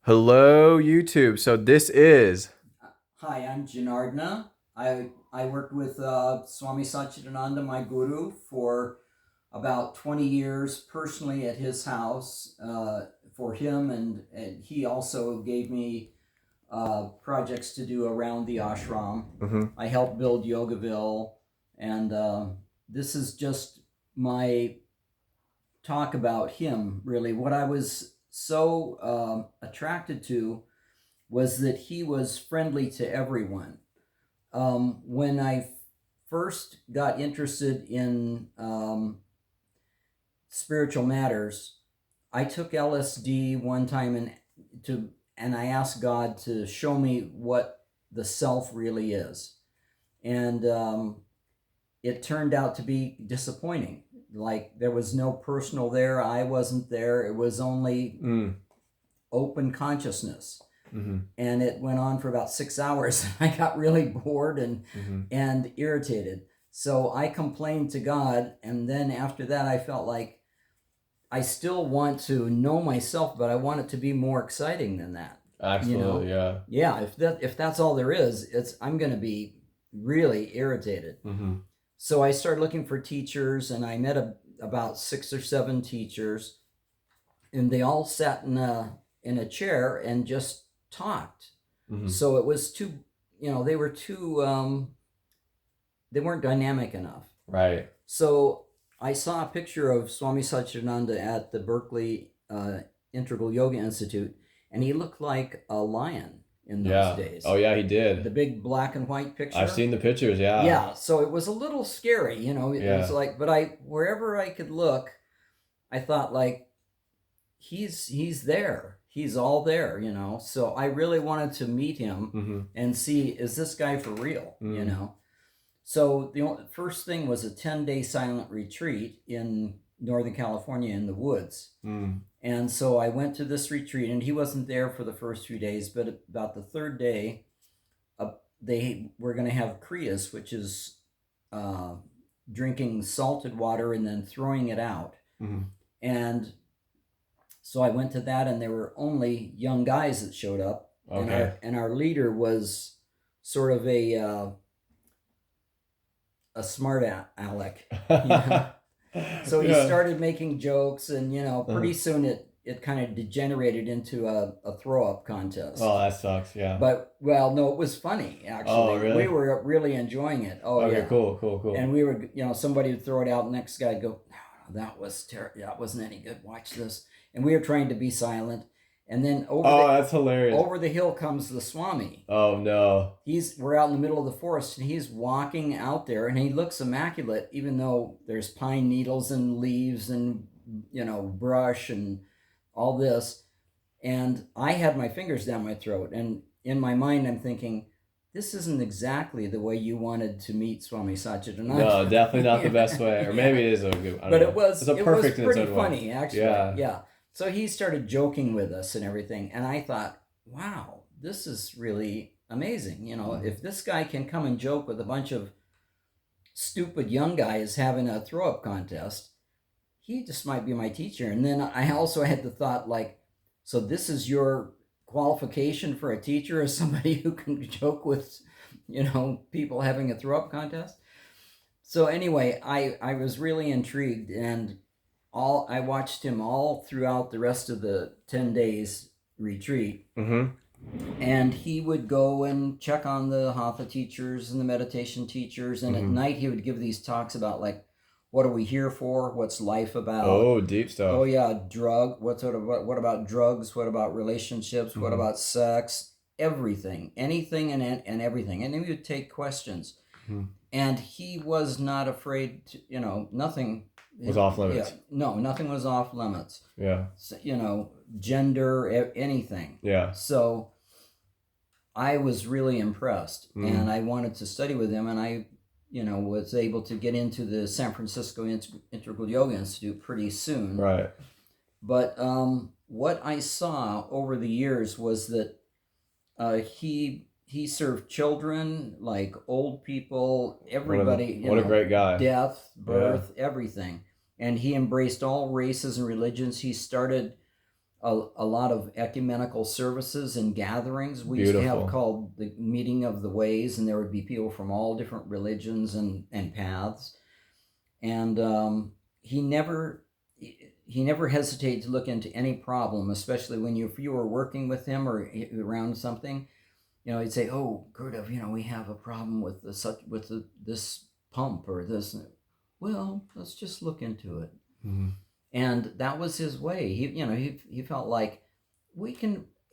Hello, YouTube. So this is. Hi, I'm Janardna. I worked with Swami Satchidananda, my guru, for about 20 years personally at his house for him, and he also gave me projects to do around the ashram. Mhm. I helped build Yogaville, and this is just my talk about him, really. What I was so attracted to was that he was friendly to everyone. When I first got interested in spiritual matters, I took LSD one time and I asked God to show me what the self really is, and it turned out to be disappointing. Like there was no personal there. I wasn't there. It was only Mm. open consciousness. Mhm. And it went on for about 6 hours. I got really bored Mhm. and irritated. So I complained to God, and then after that, I felt like I still want to know myself, but I want it to be more exciting than that. You know, Absolutely, yeah. yeah. If that's all there is, it's I'm going to be really irritated. Mhm. So I started looking for teachers, and I met about 6 or 7 teachers, and they all sat in a chair and just talked. Mhm. So it was too, they were too, they weren't dynamic enough. Right. So I saw a picture of Swami Satchidananda at the Berkeley Integral Yoga Institute, and he looked like a lion in those Yeah. Oh days. yeah, he The did. big black and white I've picture. seen the pictures, yeah. Yeah, so it was a little scary, it was Yeah. like, but wherever I could look, I thought like, he's there. He's all there. So I really wanted to meet him Mhm. and see, is this guy for real, you Mm. know? So the first thing was a 10-day silent retreat in Northern California in the woods. Mm. And so I went to this retreat, and he wasn't there for the first few days, but about the third day, they were going to have kriyas, which is uh, drinking salted water and then throwing it out. Mhm. And so I went to that, and there were only young guys that showed up, and Okay. our leader was sort of a smart aleck, you know. So he Yeah. started making jokes, and Uh-huh. pretty soon it kind of degenerated into a throw up Oh, contest. that sucks, yeah. But well, no, it was funny Oh, actually. We really? were really enjoying it. Oh Okay, yeah, cool, cool, cool. and we were, somebody would throw it out, next guy would go, no, that was terrible. That wasn't any good. Watch this. And we were trying to be silent, and then Oh, that's hilarious. over the hill comes the Swami. Oh no. We're out in the middle of the forest, and he's walking out there, and he looks immaculate, even though there's pine needles and leaves and brush and all this. And I had my fingers down my throat, and in my mind I'm thinking, this isn't exactly the way you wanted to meet Swami No, definitely not the best Satchidananda. way. Or Yeah, maybe it is a good, I don't but know. It's a it was perfect in its pretty own way. funny actually. Yeah. Yeah. So he started joking with us and everything, and I thought, wow, this is really amazing. Mhm. If this guy can come and joke with a bunch of stupid young guys having a throw up contest, he just might be my teacher. And then I also had the thought, like, so this is your qualification for a teacher, as somebody who can joke with people having a throw up contest. So anyway, I was really intrigued, and all I watched him all throughout the rest of the 10 days retreat. Mhm. And he would go and check on the hatha teachers and the meditation teachers, and at Mhm. night he would give these talks about, like, what are we here for, what's life about. Oh, deep Oh stuff. yeah, what about drugs, what about relationships, what Mhm. about sex, everything, anything and everything. And he would take questions, Mhm. and he was not afraid to, nothing. Was off Yeah, limits. no, nothing was off limits. Yeah. So, gender, anything. Yeah. So I was really impressed, and Mm. I wanted to study with him, and I was able to get into the San Francisco Integral Yoga Institute pretty soon. Right. But what I saw over the years was that he served children, like old people, everybody, What a great guy. death, Yeah. birth, everything. And he embraced all races and religions. He started a lot of ecumenical services and gatherings. We used to have called the Meeting of the Ways, and there would be people from all different religions and paths. And he never hesitated to look into any problem, especially when if you were working with him or around something. He'd say, "Oh, Gurdjieff, we have a problem with this pump or this." Well, let's just look into it. Mm-hmm. And that was his way. He felt like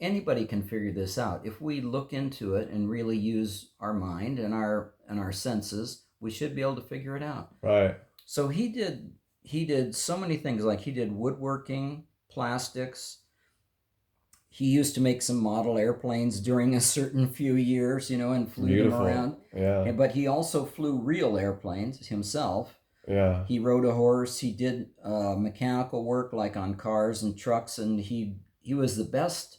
anybody can figure this out if we look into it and really use our mind and our senses. We should be able to figure it out. Right. So he did so many things. Like he did woodworking, plastics. He used to make some model airplanes during a certain few years, and flew them around. Yeah. But he also flew real airplanes himself. Yeah. He rode a horse. He did mechanical work like on cars and trucks, and he was the best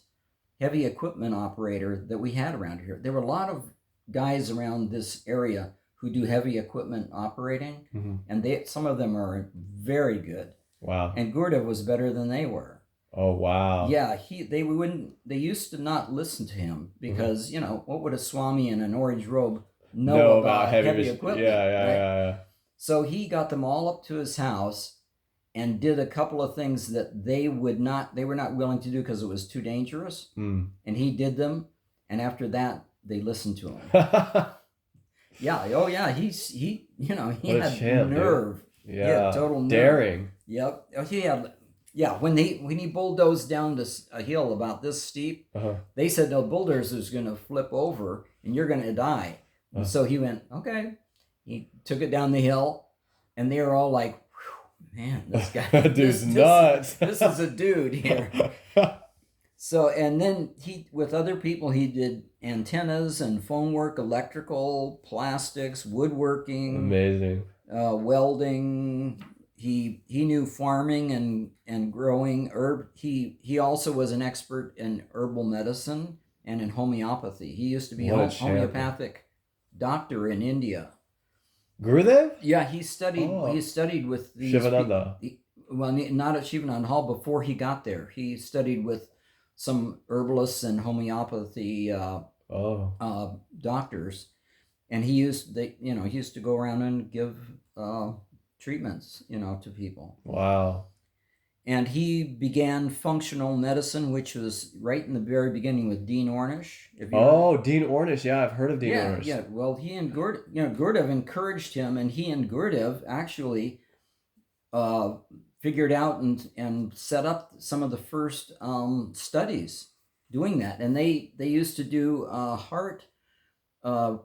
heavy equipment operator that we had around here. There were a lot of guys around this area who do heavy equipment operating, mm-hmm. and some of them are very good. Wow. And Gurdjieff was better than they were. Oh wow. Yeah, they used to not listen to him because, mm-hmm. What would a Swami in an orange robe know about heavy equipment? Yeah. So he got them all up to his house and did a couple of things that they were not willing to do because it was too dangerous. Mm. And he did them, and after that they listened to him. Yeah. Oh yeah, he had nerve. Dude. Yeah. He had total nerve. Daring. Yep. He had. Yeah, when he bulldozed down a hill about this steep, they said the bulldozer's going to flip over and you're going to die. And so he went, okay. He took it down the hill, and they were all like, man, this guy. Dude's nuts. This is a dude here. So, and then with other people, he did antennas and phone work, electrical, plastics, woodworking. Amazing. Welding. He knew farming and growing herb. He also was an expert in herbal medicine and in homeopathy. He used to be a homeopathic doctor in India. Gurudev? Yeah, he studied with these Shivananda. Well, not at Shivananda Hall. Before he got there, he studied with some herbalists and homeopathy doctors, and he used to go around and give treatments, to people. Wow. And he began functional medicine, which was right in the very beginning with Dean Ornish. Dean Ornish. Yeah, I've heard of Dean Ornish. Yeah. Well, he and Gurdjieff encouraged him, and he and Gurdjieff actually figured out and set up some of the first studies doing that. And they used to do heart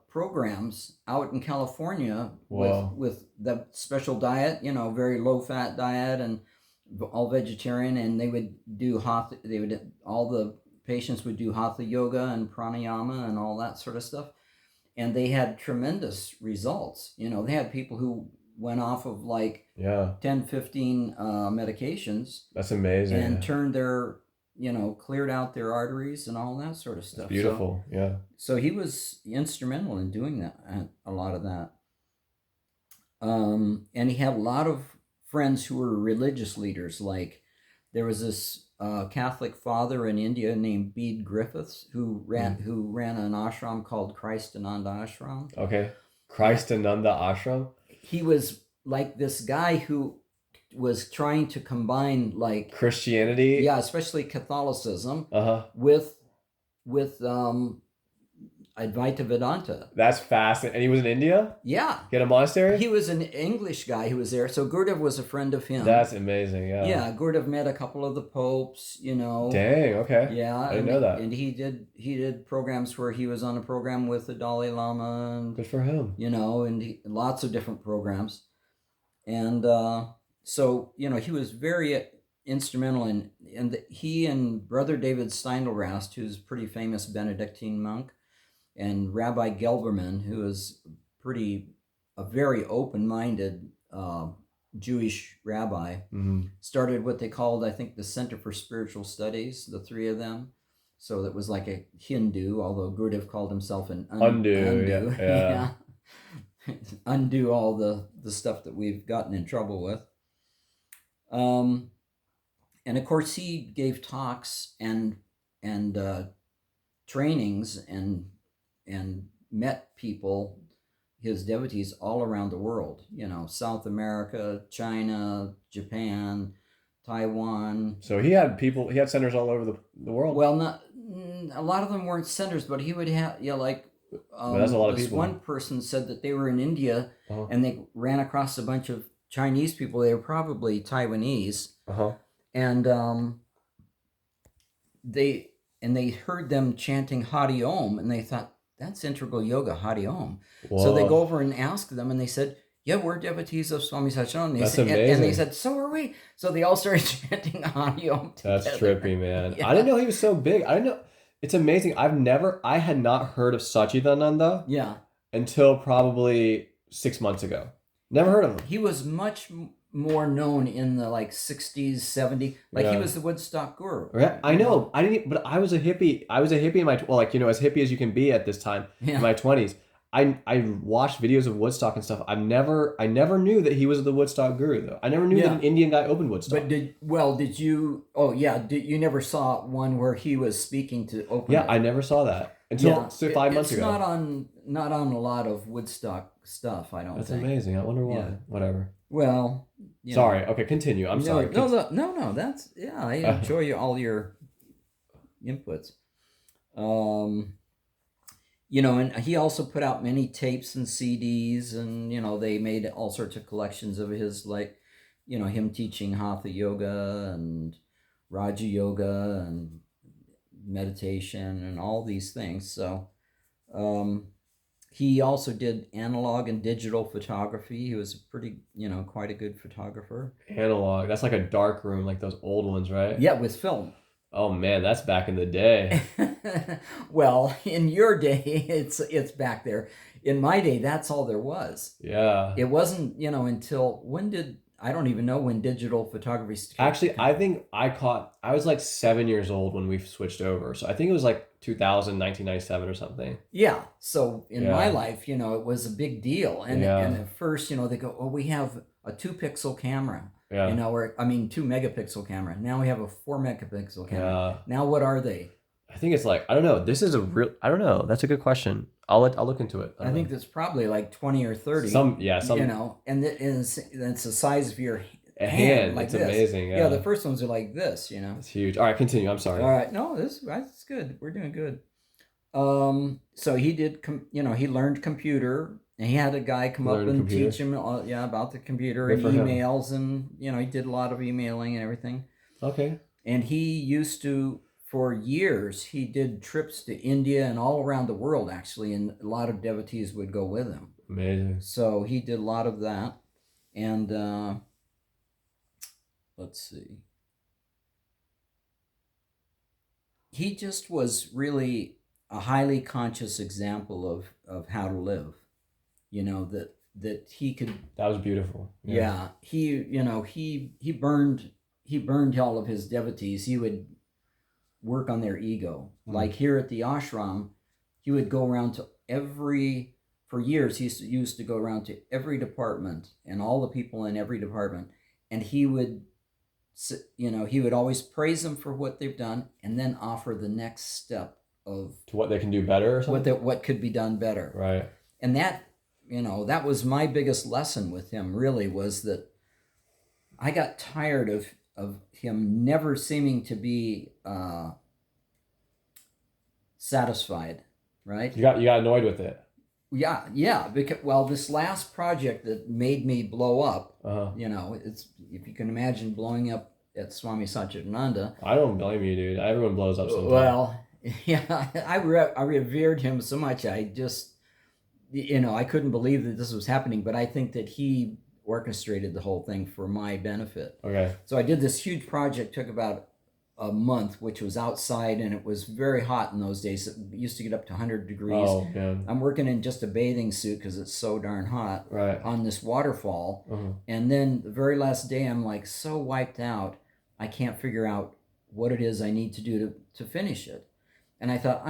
programs out in California with the special diet, very low fat diet and all vegetarian, and they would do all the patients would do hatha yoga and pranayama and all that sort of stuff, and they had tremendous results. They had people who went off of 10, 15 medications. That's amazing. And turned their cleared out their arteries and all that sort of stuff. That's beautiful. So he was instrumental in doing that, a lot of that. And he had a lot of friends who were religious leaders. Like there was this Catholic father in India named Bede Griffiths who ran an ashram called Christananda Ashram. Okay, Christananda Ashram. He was like this guy who was trying to combine Christianity, especially Catholicism, with Advaita Vedanta. That's fascinating. And he was in India? Yeah. He had a monastery? He was an English guy who was there. So Gurdjieff was a friend of him. That's amazing, yeah. Yeah, Gurdjieff met a couple of the popes, Dang, okay. Yeah. I didn't know that. And he did programs where he was on a program with the Dalai Lama. And, good for him. And lots of different programs. And so, he was very instrumental in he and Brother David Steindl-Rast, who's a pretty famous Benedictine monk, and Rabbi Gelberman, who is a very open-minded Jewish rabbi, started what they called, I think, the Center for Spiritual Studies, the three of them. So that was like a Hindu, although Gurdjieff called himself an Undu. Yeah. Undo all the stuff that we've gotten in trouble with. And of course, he gave talks and trainings and met people, his devotees all around the world. South America, China, Japan, Taiwan. So he had people. He had centers all over the world. Well, not a lot of them weren't centers, but he would have like. That's a lot of this people. one person said that they were in India Uh-huh. and they ran across a bunch of Chinese people. They were probably Taiwanese, and they heard them chanting Hari Om, and they thought, that's integral yoga, Hari Om. Whoa. So they go over and ask them, and they said, yeah, we're devotees of Swami Satchidananda. That's amazing. And they said, so are we. So they all started chanting Hari Om together. That's trippy, man. Yeah. I didn't know he was so big. I didn't know. It's amazing. I had not heard of Satchidananda Yeah. until probably 6 months ago. Never heard of him. He was much more known in the 60s, 70s. He was the Woodstock guru. Right? I know. I didn't. But I was a hippie. I was a hippie in my as hippie as you can be at this time in my 20s. I watched videos of Woodstock and stuff. I never knew that he was the Woodstock guru though. I never knew that an Indian guy opened Woodstock. But did you? Oh yeah, you never saw one where he was speaking to open? Yeah, I never saw that until 5 months ago. It's not on a lot of Woodstock stuff. I don't think. That's amazing. I wonder why. Yeah. Whatever. Well, sorry. Okay, continue. I'm sorry. No. That's I enjoy all your inputs. And he also put out many tapes and CDs, and they made all sorts of collections of his, him teaching Hatha Yoga and Raja Yoga and meditation and all these things. So he also did analog and digital photography. He was quite a good photographer. Analog. That's like a dark room, like those old ones, right? Yeah, with film. Oh man, that's back in the day. Well, in your day, it's back there. In my day, that's all there was. Yeah. It wasn't, until I don't even know when digital photography started. Actually, I think I was like 7 years old when we switched over. So I think it was like 1997 or something. Yeah. So in my life, it was a big deal. And at first, they go, oh, we have a 2-pixel camera. Yeah. 2 megapixel camera. Now we have a 4 megapixel camera. Yeah. Now what are they? I think it's I don't know. This is I don't know. That's a good question. I'll look into it. I think that's probably 20 or 30. Some. And it's the size of your hand. Like it's this. amazing. Yeah, the first ones are like this. It's huge. All right, continue. I'm sorry. All right, no, that's good. We're doing good. So he did. He learned computer. And he had a guy come up and teach him, about the computer and emails, and he did a lot of emailing and everything. Okay. And he used to, for years, he did trips to India and all around the world actually, and a lot of devotees would go with him. Amazing. So he did a lot of that, and let's see. He just was really a highly conscious example of how to live. That he could. That was beautiful. Yeah, he burned all of his devotees. He would work on their ego. Like here at the ashram, he would go around to for years he used to go around to every department and all the people in every department, and he would always praise them for what they've done and then offer the next step to what they can do better or something. What could be done better. Right. And that that was my biggest lesson with him, really, was that I got tired of him never seeming to be satisfied, right? You got annoyed with it. Yeah. Because this last project that made me blow up, it's, if you can imagine blowing up at Swami Satchidananda. I don't blame you, dude. Everyone blows up sometimes. Well, yeah, I revered him so much. I just. I couldn't believe that this was happening, but I think that he orchestrated the whole thing for my benefit. Okay. So I did this huge project, took about a month, which was outside, and it was very hot in those days. It used to get up to 100 degrees. Oh, yeah. I'm working in just a bathing suit because it's so darn hot on this waterfall. And then the very last day, I'm so wiped out, I can't figure out what it is I need to do to finish it. And I thought,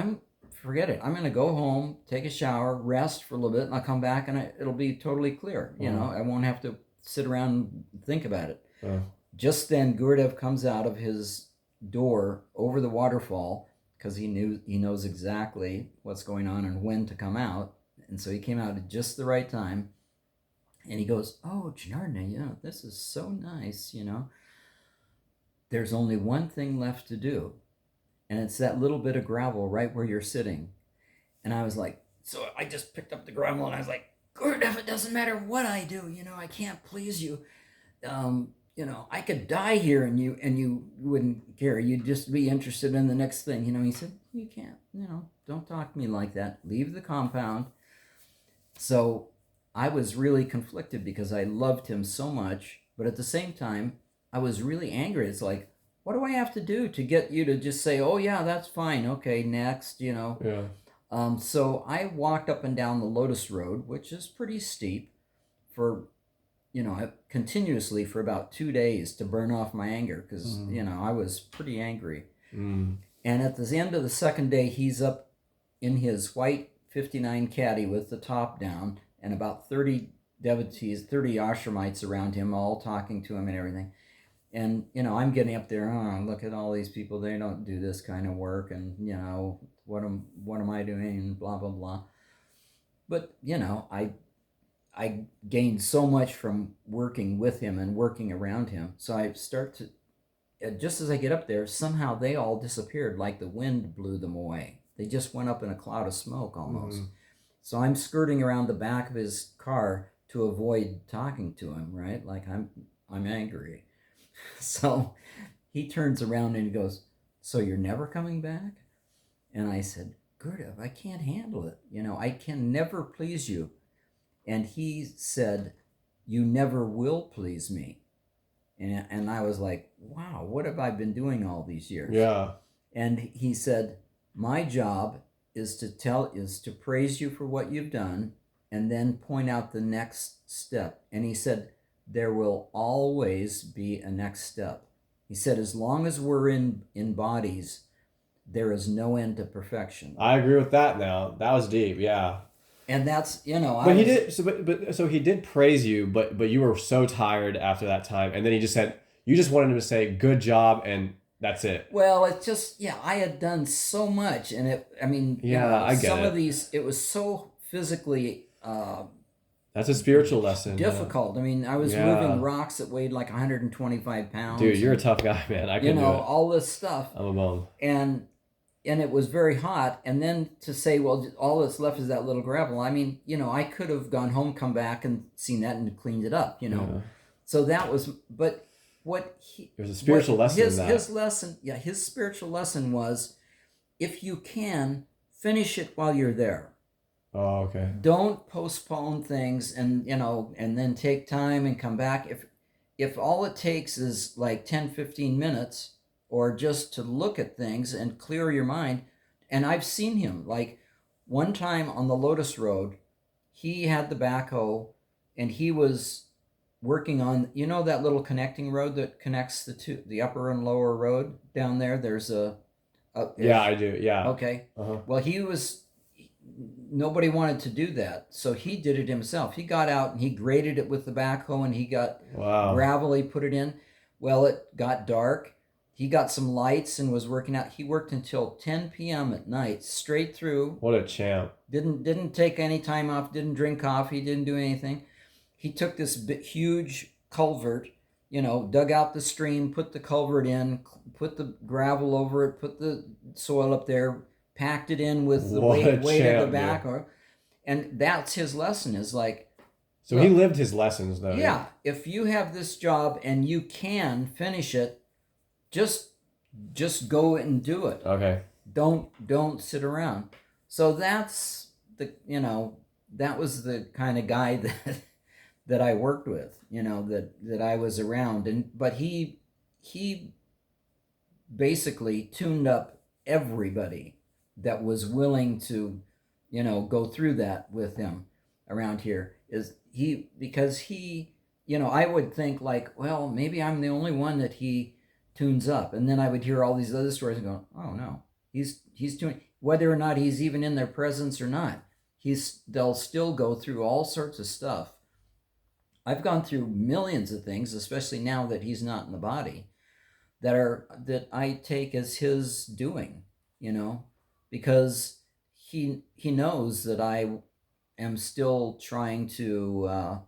forget it. I'm going to go home, take a shower, rest for a little bit, and I'll come back and it'll be totally clear. I won't have to sit around and think about it. Just then, Gurdev comes out of his door over the waterfall because he knows exactly what's going on and when to come out, and so he came out at just the right time. And he goes, "Oh, Janardana, this is so nice. There's only one thing left to do, and it's that little bit of gravel right where you're sitting." And I was like, so I just picked up the gravel and I was like, Gurdev, it doesn't matter what I do. I can't please you. I could die here and you wouldn't care. You'd just be interested in the next thing. He said, you can't, don't talk to me like that. Leave the compound. So I was really conflicted because I loved him so much, but at the same time, I was really angry. It's like, what do I have to do to get you to just say, oh yeah, that's fine. Okay, next, Yeah. So I walked up and down the Lotus Road, which is pretty steep, for continuously for about 2 days to burn off my anger because I was pretty angry. And at the end of the second day, he's up in his white 59 caddy with the top down and about 30 devotees, 30 ashramites around him, all talking to him and everything. And I'm getting up there, oh, look at all these people, they don't do this kind of work, and what am I doing, and blah blah blah. But I gained so much from working with him and working around him. So I start to, just as I get up there, somehow they all disappeared like the wind blew them away. They just went up in a cloud of smoke almost. So I'm skirting around the back of his car to avoid talking to him, right? Like I'm angry. So he turns around and he goes, so you're never coming back? And I said, Gurdev, I can't handle it. I can never please you. And he said, you never will please me. And I was like, wow, what have I been doing all these years? Yeah. And he said, my job is to praise you for what you've done and then point out the next step. And he said, there will always be a next step. He said, as long as we're in bodies, there is no end to perfection. I agree with that now. That was deep, yeah. And that's, But he did, so he did praise you, but you were so tired after that time. And then he just said, you just wanted him to say, good job, and that's it. Well, it's just, I had done so much. And I get some it. of these, it was so physically that's a spiritual lesson. difficult. Yeah. I was moving rocks that weighed like 125 pounds. Dude, you're a tough guy, man. I can do it. All this stuff. I'm a bum. And it was very hot. And then to say, well, all that's left is that little gravel. I could have gone home, come back and seen that and cleaned it up, Yeah. So that was, but there's a spiritual lesson in that. His lesson, his spiritual lesson was, if you can, finish it while you're there. Oh, okay. Don't postpone things and then take time and come back. If all it takes is like 10, 15 minutes or just to look at things and clear your mind. And I've seen him, like one time on the Lotus Road, he had the backhoe and he was working on, that little connecting road that connects the upper and lower road down there. There's yeah, I do. Yeah. Okay. Well, nobody wanted to do that. So he did it himself. He got out and he graded it with the backhoe and he got gravel, he put it in. Well, it got dark. He got some lights and was working out. He worked until 10 p.m. at night, straight through. What a champ. Didn't take any time off, didn't drink coffee, didn't do anything. He took this huge culvert, dug out the stream, put the culvert in, put the gravel over it, put the soil up there, packed it in with the weight of the back. And that's his lesson, is like... So he lived his lessons, though. Yeah. If you have this job and you can finish it, just go and do it. Okay. Don't sit around. So that's that was the kind of guy that I worked with, that I was around. But he basically tuned up everybody that was willing to, go through that with him around here. Because he, I would think like, well, maybe I'm the only one that he tunes up. And then I would hear all these other stories and go, oh no, he's doing, whether or not he's even in their presence or not, they'll still go through all sorts of stuff I've gone through millions of things, especially now that he's not in the body, that I take as his doing, because he knows that I am still trying to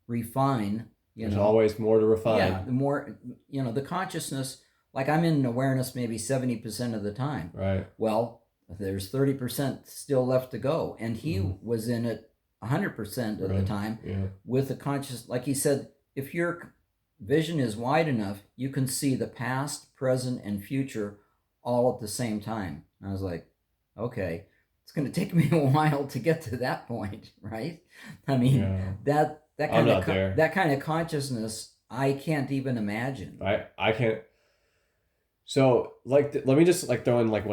refine. There's always more to refine. Yeah, the more the consciousness. Like I'm in awareness maybe 70% of the time. Right. Well, there's 30% still left to go, and he was in it 100% of the time with the conscious. Like he said, if your vision is wide enough, you can see the past, present, and future all at the same time. And I was like, okay, it's going to take me a while to get to that point, right? I mean, that kind of consciousness, I can't even imagine. I can't. So like, let me just like throw in like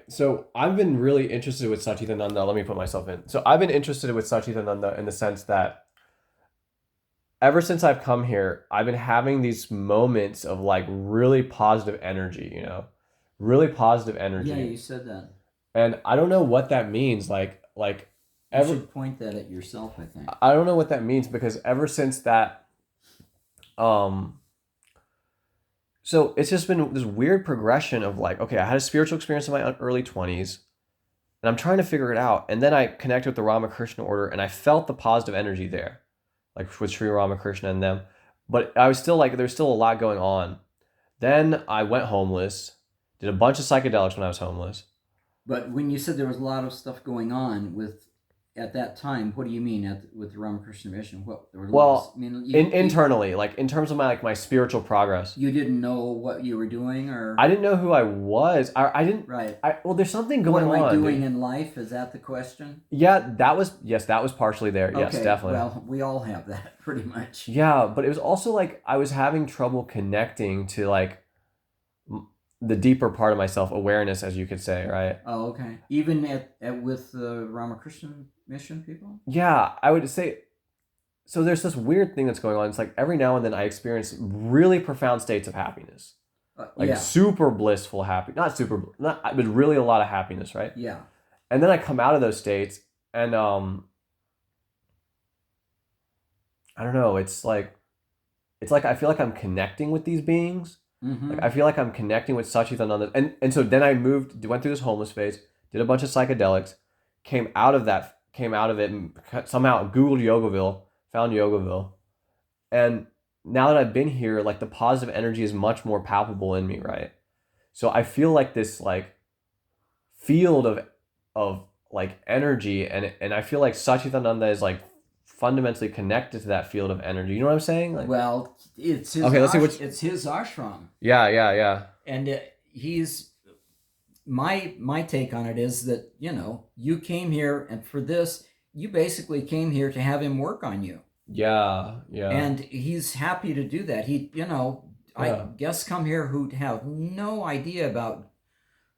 so I've been really interested with Satchidananda. Let me put myself in. So I've been interested with Satchidananda in the sense that ever since I've come here, I've been having these moments of like really positive energy, really positive energy. Yeah, you said that. And I don't know what that means. Like you should point that at yourself, I think. I don't know what that means because ever since that, so it's just been this weird progression of like, okay, I had a spiritual experience in my early 20s and I'm trying to figure it out. And then I connected with the Ramakrishna order and I felt the positive energy there, like with Sri Ramakrishna and them. But I was still like, there's still a lot going on. Then I went homeless, did a bunch of psychedelics when I was homeless. But when you said there was a lot of stuff going on at that time, what do you mean with the Ramakrishna mission? Internally, like in terms of my spiritual progress. You didn't know what you were doing, or I didn't know who I was. I didn't. Right. There's something going on. What am I doing in life? Is that the question? Yeah, that was partially there. Okay, yes, definitely. Well, we all have that pretty much. Yeah, but it was also like I was having trouble connecting to like the deeper part of myself, awareness, as you could say, right? Oh, okay. Even with the Ramakrishna mission people? Yeah, I would say. So there's this weird thing that's going on. It's like every now and then I experience really profound states of happiness, super blissful but really a lot of happiness, right? Yeah. And then I come out of those states, and I don't know. It's like I feel like I'm connecting with these beings. Mm-hmm. Like I feel like I'm connecting with Satchidananda, and so then I went through this homeless phase, did a bunch of psychedelics, came out of it, and somehow Googled Yogaville, found Yogaville, and now that I've been here, like the positive energy is much more palpable in me, right? So I feel like this like field of like energy, and I feel like Satchidananda is like fundamentally connected to that field of energy. You know what I'm saying? Like, well, it's his it's his ashram. Yeah. And he's my take on it is that you came here, and for this you basically came here to have him work on you. Yeah. And he's happy to do that. I guess come here who have no idea about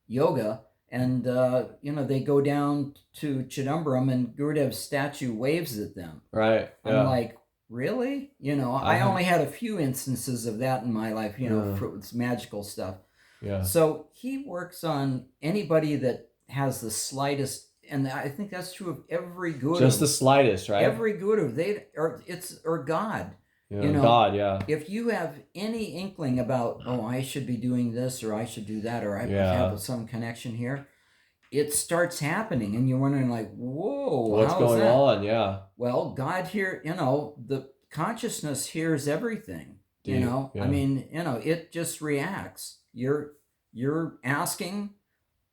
yoga. And, they go down to Chidambaram and Gurudev's statue waves at them. Right. Yeah. I'm like, really? I only had a few instances of that in my life, for it's magical stuff. Yeah. So he works on anybody that has the slightest, and I think that's true of every guru. Just the slightest, right? Every guru, or God. God, yeah. If you have any inkling about, I should be doing this, or I should do that, or I have some connection here, it starts happening, and you're wondering like, whoa, what's going on? Yeah. Well, God here, the consciousness hears everything. Yeah. I mean, it just reacts. You're asking,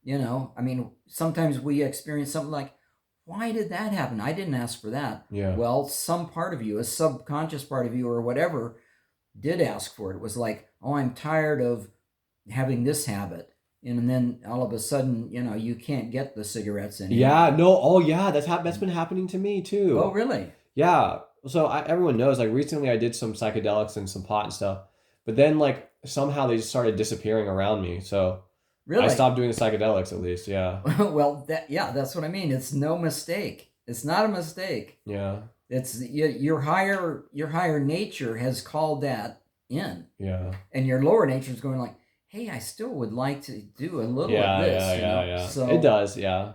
I mean, sometimes we experience something like, why did that happen? I didn't ask for that. Yeah. Well, some part of you, a subconscious part of you or whatever, did ask for it. It was like, I'm tired of having this habit. And then all of a sudden, you can't get the cigarettes anymore. Yeah, no, oh yeah, that's been happening to me too. Oh, really? Yeah. So everyone knows, like recently I did some psychedelics and some pot and stuff, but then like somehow they just started disappearing around me. So really? I stopped doing the psychedelics at least, yeah. Well, that's what I mean. It's no mistake. It's not a mistake. Yeah. It's your higher nature has called that in. Yeah. And your lower nature is going like, hey, I still would like to do a little of this. Yeah. So it does, yeah.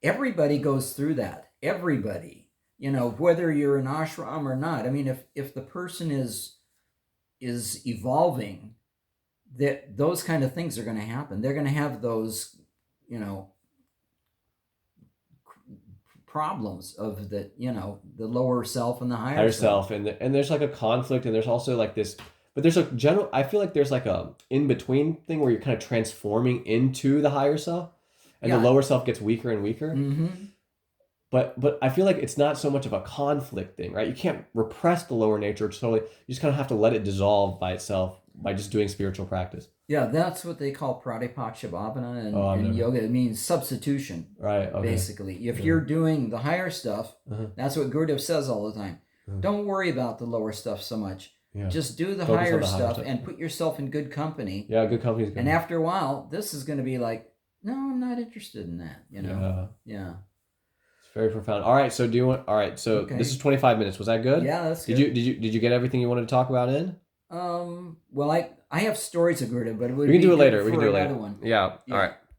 Everybody goes through that. Everybody. whether you're an ashram or not. I mean, if the person is evolving, that those kind of things are going to happen. They're going to have those, problems of the lower self and the higher self. And there's like a conflict, and there's also like this, but there's a general, I feel like there's like a in between thing where you're kind of transforming into the higher self, and the lower self gets weaker and weaker. Mm-hmm. But I feel like it's not so much of a conflict thing, right? You can't repress the lower nature totally. You just kind of have to let it dissolve by itself by just doing spiritual practice. Yeah, that's what they call pratipakshibhavana in yoga. It means substitution, right? Okay. Basically, if you're doing the higher stuff, that's what Gurudev says all the time. Don't worry about the lower stuff so much. Yeah. Just do the higher stuff and put yourself in good company. Yeah, good company is good. And after a while, this is going to be like, no, I'm not interested in that. Yeah. It's very profound. All right, so do you want? All right, so this is 25 minutes. Was that good? Yeah, that's good. Did you get everything you wanted to talk about in? Well, I have stories of Gurudev, but we can do it later. We can do it later. One. Yeah. All right.